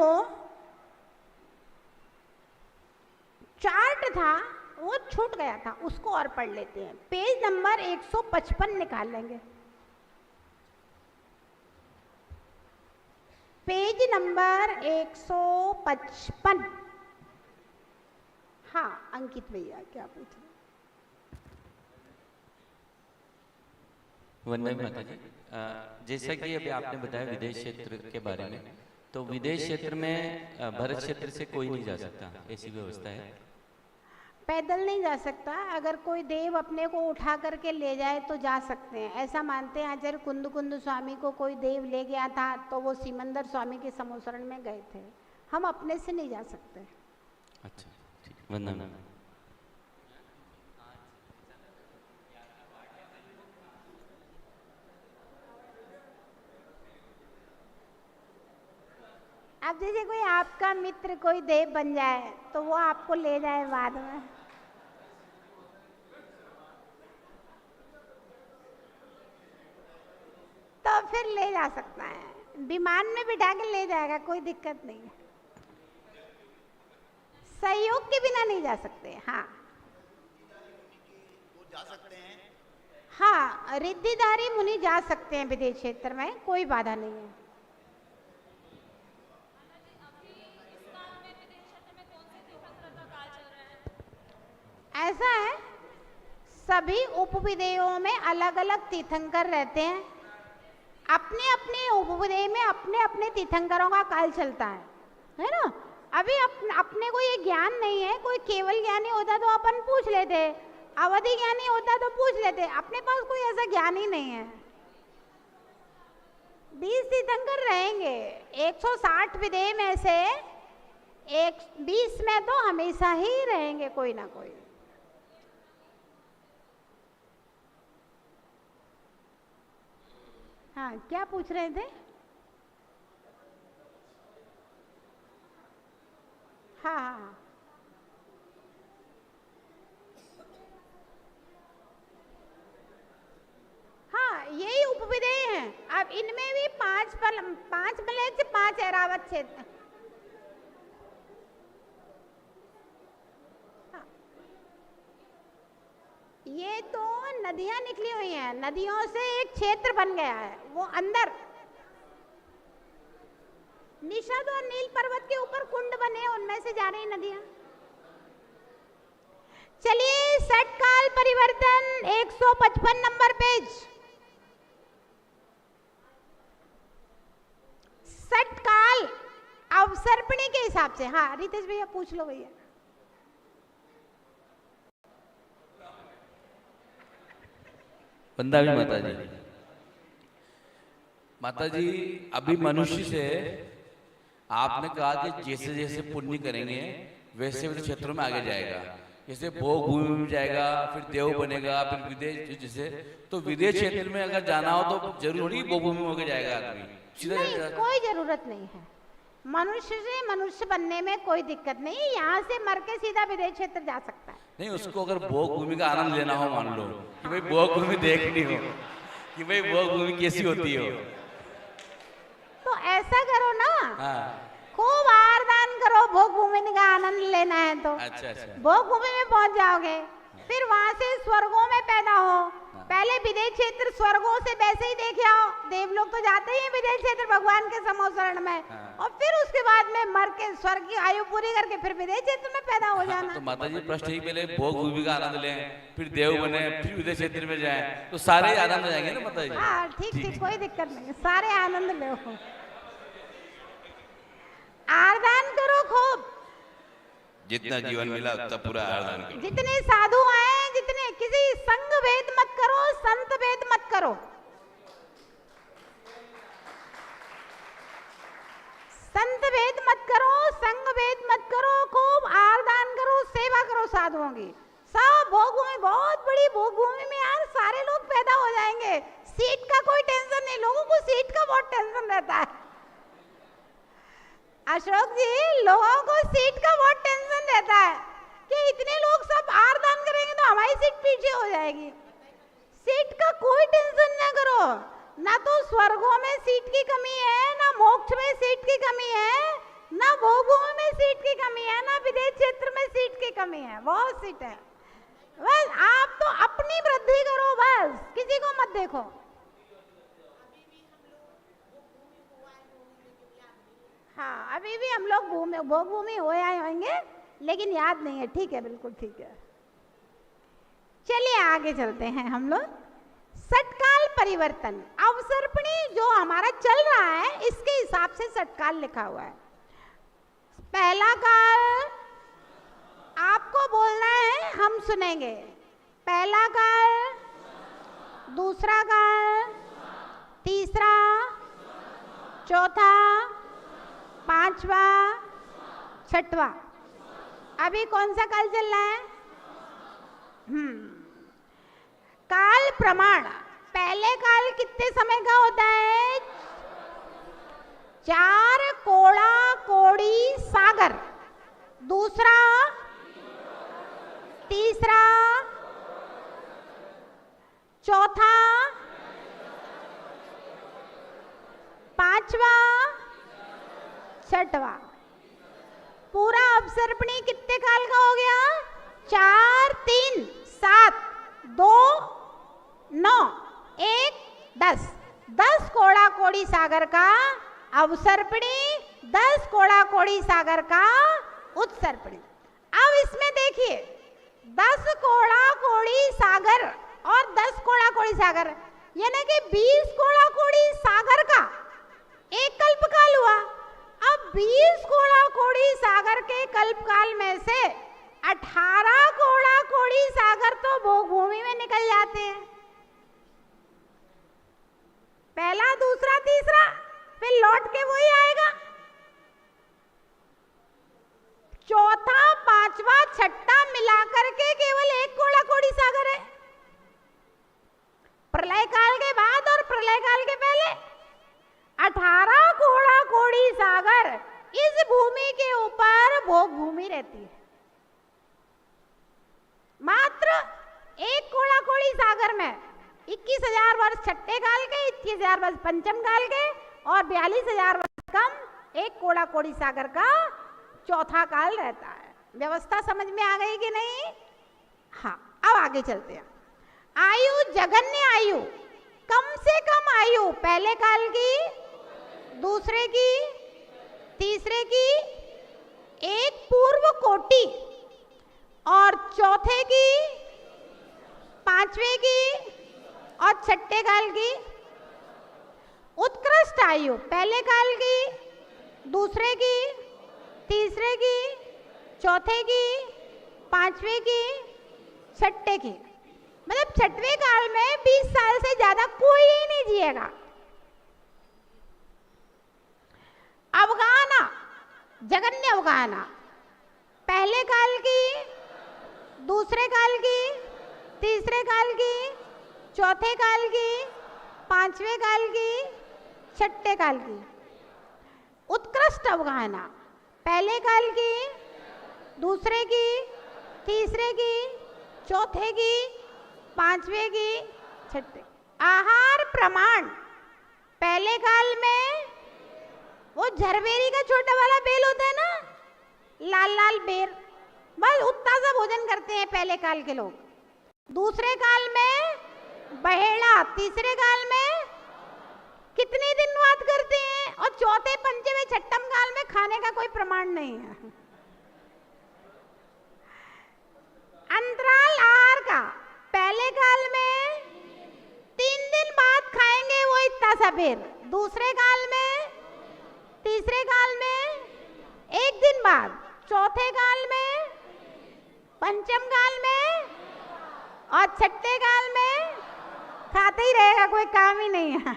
चार्ट था वो छूट गया था, उसको और पढ़ लेते हैं। पेज नंबर 155 निकाल लेंगे। Page number 155। हाँ, अंकित भैया क्या पूछ रहे? वंदनीय माता जी, जैसा कि अभी आपने बताया विदेश क्षेत्र के बारे में, तो विदेश क्षेत्र में भरत क्षेत्र से कोई नहीं जा सकता, ऐसी व्यवस्था है? पैदल नहीं जा सकता। अगर कोई देव अपने को उठा करके ले जाए तो जा सकते हैं। ऐसा मानते हैं आचार्य कुंद स्वामी को कोई देव ले गया था तो वो सिमंदर स्वामी के समोसरण में गए थे। हम अपने से नहीं जा सकते। अच्छा, ठीक, वंदना। अब जैसे कोई आपका मित्र कोई देव बन जाए तो वो आपको ले जाए बाद में, तो फिर ले जा सकता है। विमान में बिठा के ले जाएगा, कोई दिक्कत नहीं है। सहयोग के बिना नहीं जा सकते। हाँ, जा सकते हैं। हाँ, रिद्धिधारी मुनि जा सकते हैं विदेश क्षेत्र में, कोई बाधा नहीं है। ऐसा है, सभी उपविदेयों में अलग अलग तीर्थंकर रहते हैं। अपने अपने उपविदेय में अपने अपने तीर्थंकरों का काल चलता है ना। अभी अपने को ये ज्ञान नहीं है। कोई केवल ज्ञानी होता तो अपन पूछ लेते, अवधि ज्ञानी होता तो पूछ लेते। अपने पास कोई ऐसा ज्ञान ही नहीं है। 20 तीर्थंकर रहेंगे। 160 विदेय में से 20 में तो हमेशा ही रहेंगे कोई ना कोई। हाँ, क्या पूछ रहे थे? हाँ हाँ, हाँ, यही उपविदेय हैं। अब इनमें भी 5 मलय से 5 ऐरावत क्षेत्र। हाँ, ये तो नदियां निकली हुई हैं, नदियों से एक क्षेत्र बन गया है। वो अंदर निषद और नील पर्वत के ऊपर कुंड बने हैं, उनमें से जा रही नदियां। चलिए षटकाल परिवर्तन 155 नंबर पेज। षटकाल अवसर्पणी के हिसाब से, हाँ रितेश भैया पूछ लो भैया। वंदावी माता जी। माता जी, अभी मनुष्य से आपने कहा कि जैसे जैसे पुण्य करेंगे वैसे वैसे क्षेत्रों में आगे जाएगा, जैसे भोग भूमि में जाएगा, फिर देव बनेगा, फिर विदेश, जैसे तो विदेश क्षेत्र में अगर जाना हो तो जरूरी भोग भूमि में होकर जाएगा आदमी? नहीं, कोई जरूरत नहीं है। मनुष्य से मनुष्य बनने में कोई दिक्कत नहीं, यहाँ से मर के सीधा विदेश क्षेत्र जा सकता है। नहीं, उसको अगर भोग भूमि का आनंद लेना हो, मान लो कि भाई भोग भूमि देखनी हो कि भाई भोग भूमि कैसी होती हो, तो ऐसा करो ना, हाँ खूब आहार दान करो, भोग भूमि का आनंद लेना है तो। अच्छा अच्छा। भोग भूमि में पहुंच जाओगे, फिर वहां से स्वर्गों में पैदा हो। पहले विदेश क्षेत्र स्वर्गों से वैसे ही देखे आओ, देवलोक तो जाते ही हैं विदेश क्षेत्र भगवान के समोसरण में, और फिर उसके बाद में मर के स्वर्ग की आयु पूरी करके फिर विदेश क्षेत्र में पैदा हो जाना। तो माता जी प्रश्न ही, पहले भोग भूमि का आनंद लें, फिर देव बने, फिर विदेश क्षेत्र में जाएं, तो सारे आनंद हो जाएंगे ना माता जी? हाँ ठीक ठीक, कोई दिक्कत नहीं, सारे आनंद लो। आरदान करो खूब, जितना जीवन मिला उतना पूरा आराधन करो। जितने साधु आए, जितने, किसी संग भेद मत करो, संत भेद मत करो। संत भेद मत करो, संग भेद मत करो, खूब आरदान करो, सेवा करो साधुओं की। सब भोग भूमि, बहुत बड़ी भोग भूमि में यार सारे लोग पैदा हो जाएंगे। सीट का कोई टेंशन नहीं, लोगों को सीट का बहुत टेंशन रहता है। अशोक जी, लोगों को सीट का बहुत टेंशन रहता है कि इतने लोग सब आरदान करेंगे तो हमारी सीट पीछे हो जाएगी। सीट का कोई टेंशन ना करो, ना तो स्वर्गों में सीट की कमी है, ना मोक्ष में सीट की कमी है, ना भोगों में सीट की कमी है, ना विदेश क्षेत्र में सीट की कमी है, बहुत सीट है। बस आप तो अपनी वृद्धि करो, बस किसी को मत देखो। हाँ, अभी भी हम लोग भोग भूमि हो आए होंगे, लेकिन याद नहीं है। ठीक है, बिल्कुल ठीक है। चलिए आगे चलते हैं हम लोग। षटकाल परिवर्तन अवसर्पणी जो हमारा चल रहा है, इसके हिसाब से षटकाल लिखा हुआ है। पहला काल आपको बोलना है, हम सुनेंगे। पहला काल, दूसरा काल, तीसरा, चौथा, पांचवा, छठवा। अभी कौन सा काल चल रहा है? काल प्रमाण, पहले काल कितने समय का होता है? 4 कोड़ा कोड़ी सागर। दूसरा, तीसरा, चौथा, पांचवा, छठवा। पूरा अवसर्पणी कितने काल का हो गया? 4, 3, 7, 2, 9, 1, 10। 10 कोड़ा कोड़ी सागर का अवसर्पणी, 10 कोड़ा कोड़ी सागर का उत्सर्पणी। अब इसमें देखिए, 10 कोड़ा कोड़ी सागर और 10 कोड़ा कोड़ी सागर, यानी कि 20 कोड़ा कोड़ी सागर का एक कल्पकाल हुआ। अब 20 कोड़ा कोड़ी सागर के कल्पकाल में से 18 कोड़ा कोड़ी सागर तो भोग भूमि में निकल जाते हैं। पहला, दूसरा, तीसरा, फिर लौट के वही आएगा। चौथा, पांचवा, छठा मिलाकर के केवल 1 कोड़ा कोड़ी सागर है। प्रलय काल के बाद और प्रलय काल के पहले 18 कोड़ा कोड़ी सागर इस भूमि के ऊपर भोग भूमि रहती है। मात्र 1 कोड़ा कोड़ी सागर में 21,000 वर्ष छठे काल के, 21,000 वर्ष पंचम काल के और 42,000 वर्ष कम 1 कोड़ा कोड़ी सागर का चौथा काल रहता है। व्यवस्था समझ में आ गई कि नहीं? हाँ, अब आगे चलते हैं। आयु, जघन्य आयु, कम से कम आयु पहले काल की, दूसरे की, तीसरे की एक पूर्व कोटि और चौथे की, पांचवे की और छठे काल की उत्कृष्ट आयु। पहले काल की, दूसरे की, तीसरे की, चौथे की, पांचवे की, छठे की। मतलब छठवें काल में 20 साल से ज्यादा कोई नहीं जिएगा। अवगाहना, जगन्य अवगाहना, पहले काल की, दूसरे काल की, तीसरे काल की, चौथे काल की, पांचवें काल की, छठे काल की। उत्कृष्ट अवगाहना, पहले काल की, दूसरे की, तीसरे की, चौथे की, पांचवे की, छठे। आहार प्रमाण, पहले काल में वो झरबेरी का छोटा वाला बेल होता है ना, लाल लाल बेर, बस उतना सा भोजन करते हैं पहले काल के लोग। दूसरे काल में बहेड़ा, तीसरे काल में कितने दिन बाद करते हैं, और चौथे पंचमे छठम काल में खाने का कोई प्रमाण नहीं है। अंतराल आहार का, पहले काल में 3 दिन बाद खाएंगे वो इतना सा बेर, दूसरे काल में, तीसरे काल में 1 दिन बाद, चौथे काल में, पंचम काल में और छठे काल में खाते ही रहेगा, कोई काम ही नहीं है।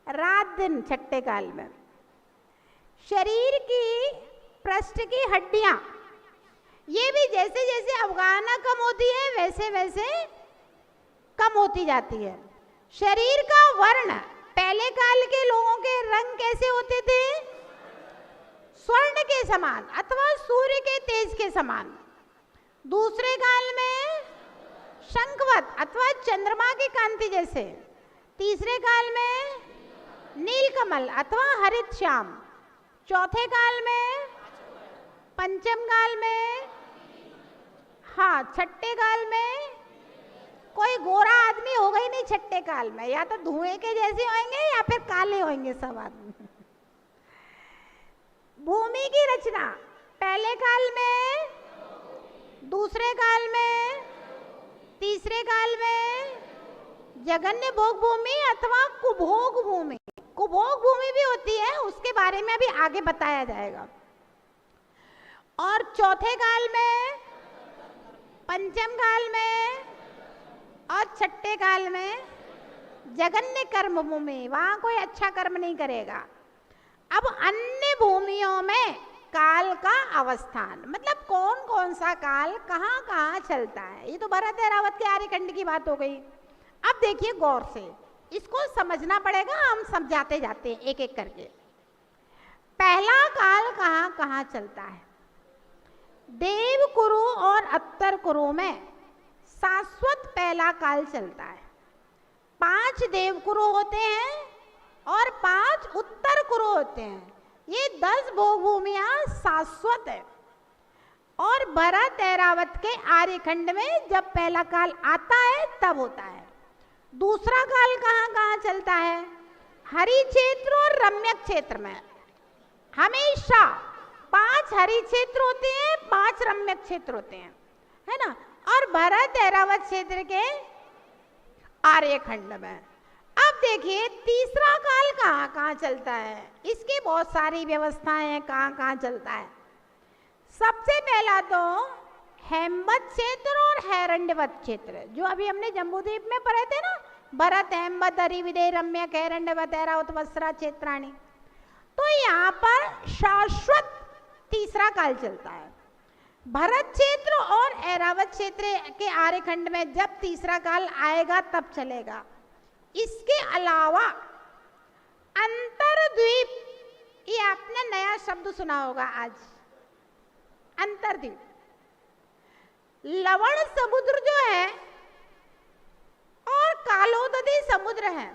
रात दिन छठे काल में। शरीर की पृष्ठ की हड्डियां, ये भी जैसे जैसे अवगाहना कम होती है वैसे वैसे कम होती जाती है। शरीर का वर्ण, पहले काल के लोगों के रंग कैसे होते थे? स्वर्ण के समान अथवा सूर्य के तेज के समान। दूसरे काल में शंखवत अथवा चंद्रमा की कांति जैसे। तीसरे काल में नीलकमल अथवा हरित श्याम। चौथे काल में, पंचम काल में, हाँ छठे काल में कोई गोरा आदमी होगा ही नहीं छठे काल में, या तो धुएं के जैसे होंगे या फिर काले होंगे सब आदमी। भूमि की रचना, पहले काल में, दूसरे काल में, तीसरे काल में जगन्य भोग भूमि अथवा कुभोग भूमि। कुभोग भूमि भी होती है, उसके बारे में अभी आगे बताया जाएगा। और चौथे काल में, पंचम काल में और छठे काल में जगन्य कर्म भूमि, वहां कोई अच्छा कर्म नहीं करेगा। अब अन्य भूमियों में काल का अवस्थान, मतलब कौन कौन सा काल कहाँ कहाँ चलता है। ये तो भरत ऐरावत के आर्यखंड की बात हो गई। अब देखिए गौर से, इसको समझना पड़ेगा, हम समझाते जाते हैं एक एक करके। पहला काल कहाँ कहाँ चलता है? देव कुरु और उत्तर कुरु में शाश्वत पहला काल चलता है। 5 देव कुरु होते हैं और 5 उत्तर कुरु होते हैं। ये 10 भोग भूमियां शाश्वत है। और भरत ऐरावत के आर्यखंड में जब पहला काल आता है तब होता है। दूसरा काल कहाँ कहाँ चलता है? हरि क्षेत्र और रम्यक क्षेत्र में। हमेशा 5 हरि क्षेत्र होते हैं, 5 रम्यक क्षेत्र होते हैं, है ना। और भरत ऐरावत क्षेत्र के आर्यखंड में। अब देखिए तीसरा काल कहाँ कहाँ चलता है, इसकी बहुत सारी व्यवस्थाएं हैं कहाँ कहाँ चलता है। सबसे पहला तो हेमवत क्षेत्र और हैरण्यवत क्षेत्र, जो अभी हमने जम्बूद्वीप में पढ़े थे ना, भरत हेमवत हरि विदेह रम्यक हैरण्यवत ऐरावत वत्सरा क्षेत्राणी। तो यहाँ पर शाश्वत तीसरा काल चलता है। भरत क्षेत्र और ऐरावत क्षेत्र के आर्यखंड में जब तीसरा काल आएगा तब चलेगा। इसके अलावा अंतरद्वीप, ये आपने नया शब्द सुना होगा आज, अंतरद्वीप। लवण समुद्र जो है और कालोदधी समुद्र है,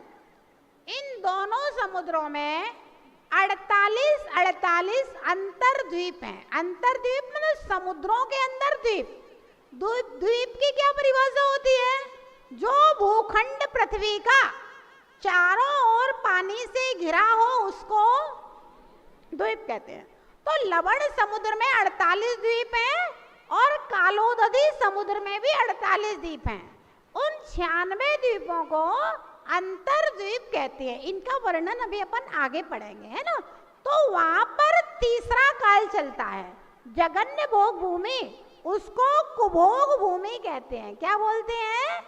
इन दोनों समुद्रों में 48 अंतरद्वीप हैं। अंतरद्वीप मतलब समुद्रों के अंदर द्वीप। द्वीप की क्या परिभाषा होती है? जो भूखंड पृथ्वी का चारों ओर पानी से घिरा हो उसको द्वीप कहते हैं। तो लवण समुद्र में 48 द्वीप हैं और कालोदधी समुद्र में भी 48 द्वीप हैं। उन 96 द्वीपों को अंतर्द्वीप कहते हैं। इनका वर्णन अभी अपन आगे पढ़ेंगे, है ना। तो वहां पर तीसरा काल चलता है, जगन्य भोग भूमि, उसको कुभोग भूमि कहते हैं। क्या बोलते हैं?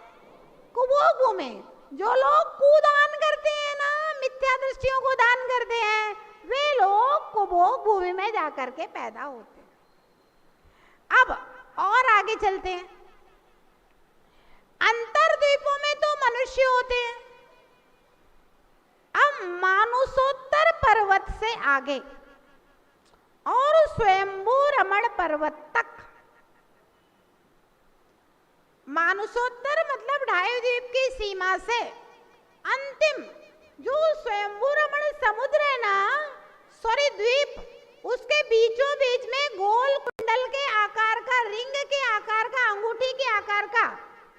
कुभोग भूमि। जो लोग कुदान करते हैं ना, मिथ्या दृष्टियों को दान करते हैं, वे लोग कुभोग भूमि में जाकर के पैदा होते हैं। अब और आगे चलते हैं। अंतर्द्वीपों में तो मनुष्य होते हैं। अब मानुषोत्तर पर्वत से आगे और स्वयंभू रमण पर्वत तक, मानुषोत्तर मतलब 2.5 द्वीप की सीमा से अंतिम जो स्वयंभू रमण समुद्र है ना, सॉरी द्वीप, उसके बीचों बीच में गोल कुंडल के आकार का, रिंग के आकार का, अंगूठी के आकार का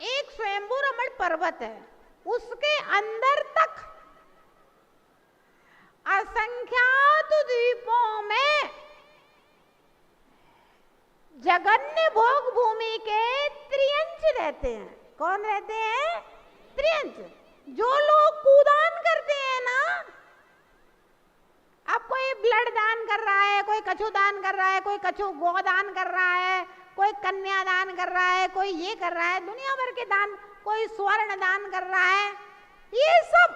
एक स्वयंभू रमण पर्वत है। उसके अंदर तक असंख्यात द्वीपों में जगन्य भोग भूमि के त्रियंच रहते हैं। कौन रहते हैं? त्रियंच। जो लोग कुदान करते हैं ना, अब कोई ब्लड दान कर रहा है, कोई कछु दान कर रहा है, कोई कछु गोदान कर रहा है, कोई कन्या दान कर रहा है, कोई ये कर रहा है, दुनिया भर के दान, कोई स्वर्ण दान कर रहा है, ये सब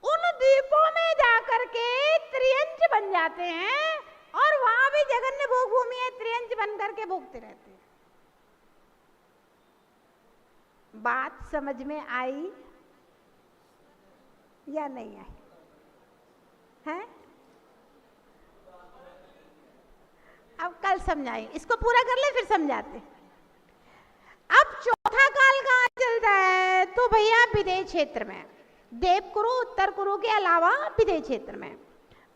उन द्वीपों में जाकर के त्रियंच बन जाते हैं और वहां भी जगन्य भोग भूमि है, त्रियंच बन करके भोगते रहते हैं। बात समझ में आई या नहीं आई? है? अब कल समझाएं, इसको पूरा कर ले फिर समझाते। अब चौथा काल कहाँ चलता है? तो भैया विदेश क्षेत्र में, देवकुरु, उत्तर कुरु के अलावा विदेश क्षेत्र में,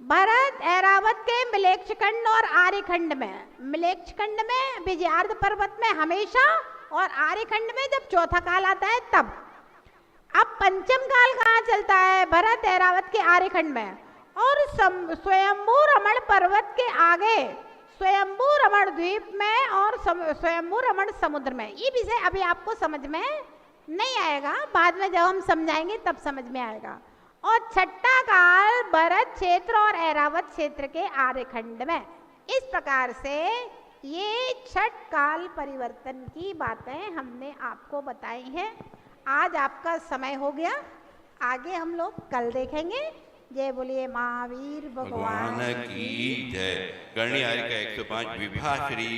भरत ऐरावत के मिलेक्ष खंड और आर्यखंड में, मिलेक्ष खंड में विजयार्ध पर्वत में हमेशा, और आर्यखंड में जब चौथा काल आता है तब। अब पंचम काल कहाँ चलता है? भरत ऐरावत के आर्यखंड में और स्वयंभू रमण पर्वत के आगे स्वयंभू रमण द्वीप में और स्वयंभू रमण समुद्र में। ये विषय अभी आपको समझ में नहीं आएगा, बाद में जब हम समझाएंगे तब समझ में आएगा। और छठा काल भरत क्षेत्र और ऐरावत क्षेत्र के आर्यखंड में। इस प्रकार से ये 6 काल परिवर्तन की बातें हमने आपको बताई हैं। आज आपका समय हो गया, आगे हम लोग कल देखेंगे। जय बोलिए महावीर भगवान की जय। करणी आर्य का 105 विभा श्री